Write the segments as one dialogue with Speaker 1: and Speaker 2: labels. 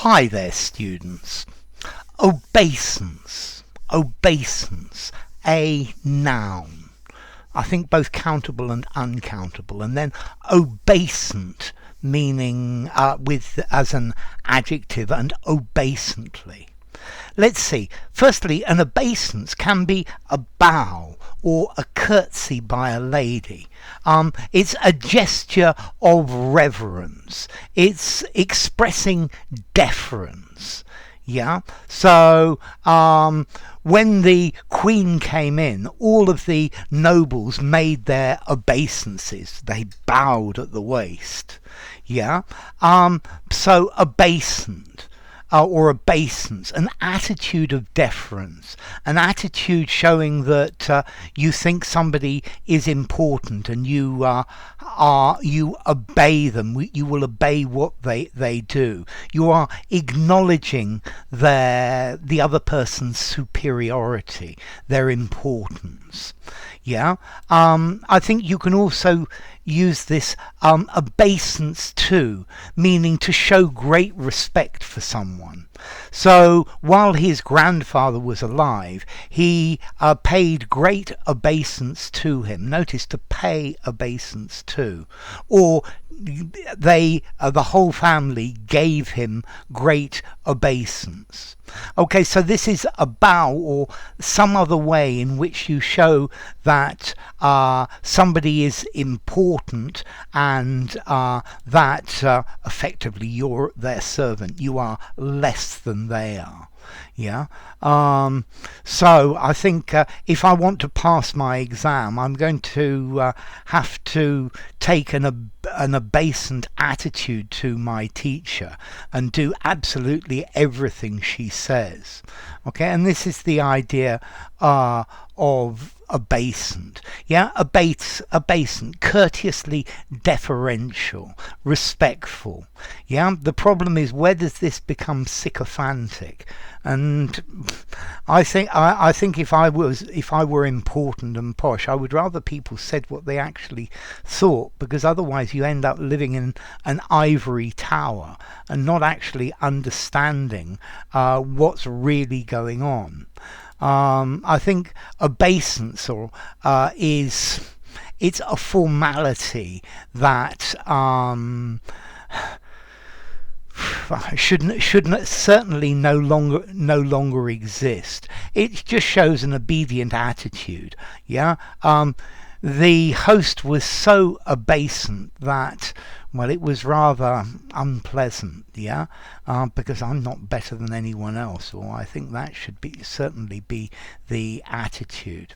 Speaker 1: Hi there, students. Obeisance. Obeisance. A noun. I think both countable and uncountable. And then obeisant, meaning as an adjective, and obeisantly. Let's see. Firstly, an obeisance can be a bow or a curtsy by a lady. It's a gesture of reverence. It's expressing deference. Yeah. So when the Queen came in, all of the nobles made their obeisances. They bowed at the waist. Yeah. So obeisant. Or obeisance, an attitude of deference, an attitude showing that you think somebody is important and you obey them. You will obey what they do. You are acknowledging the other person's superiority, their importance. Yeah. I think you can also use this obeisance too, meaning to show great respect for someone. So while his grandfather was alive, he paid great obeisance to him. Notice, to pay obeisance to. Or the whole family gave him great obeisance. Okay, so this is a bow or some other way in which you show that somebody is important and that effectively you're their servant. You are less than they are. Yeah. So I think if I want to pass my exam, I'm going to have to take an obeisant attitude to my teacher and do absolutely everything she says. Okay, and this is the idea of obeisant. Yeah, obeisant, courteously deferential, respectful. Yeah, the problem is, where does this become sycophantic? And I think if I were important and posh, I would rather people said what they actually thought, because otherwise you end up living in an ivory tower and not actually understanding what's really going on. I think obeisance it's a formality that should certainly no longer exist. It just shows an obedient attitude. Yeah. The host was so obeisant that, well, it was rather unpleasant. Yeah. Because I'm not better than anyone else, or I think that should certainly be the attitude.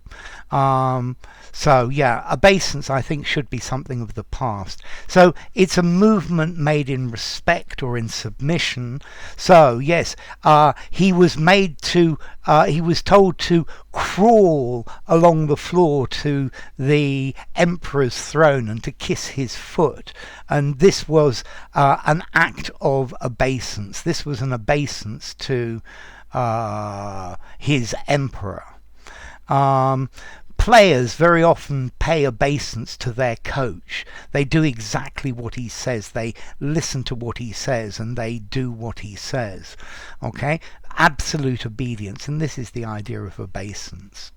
Speaker 1: So yeah, obeisance I think should be something of the past. So it's a movement made in respect or in submission. So yes, he was told to crawl along the floor to the emperor's throne and to kiss his foot, and this was an act of obeisance. This was an obeisance to his emperor. Players very often pay obeisance to their coach. They do exactly what he says. They listen to what he says and they do what he says. Okay? Absolute obedience, and this is the idea of obeisance.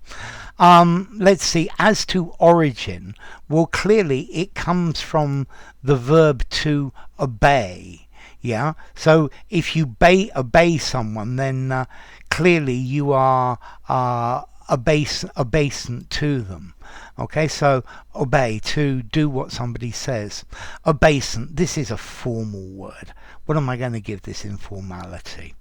Speaker 1: Let's see, as to origin, well, clearly it comes from the verb to obey. Yeah, so if you obey someone, then clearly you are obeisant to them. Okay, so obey, to do what somebody says. Obeisant, this is a formal word. What am I going to give this informality?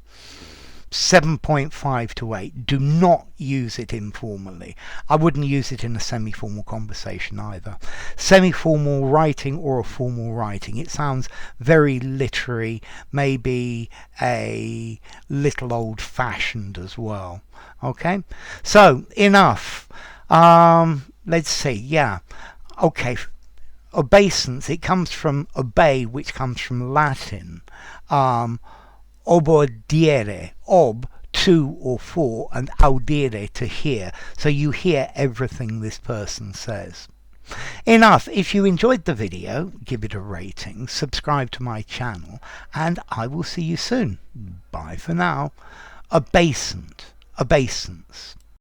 Speaker 1: 7.5 to 8. Do not use it informally. I wouldn't use it in a semi-formal conversation either. Semi-formal writing or a formal writing. It sounds very literary, maybe a little old-fashioned as well. Okay, so enough. Let's see. Yeah. Okay. Obeisance. It comes from obey, which comes from Latin. Obbediere, to or for, and audire, to hear. So you hear everything this person says. Enough. If you enjoyed the video, give it a rating, subscribe to my channel, and I will see you soon. Bye for now. Obeisant Obeisance.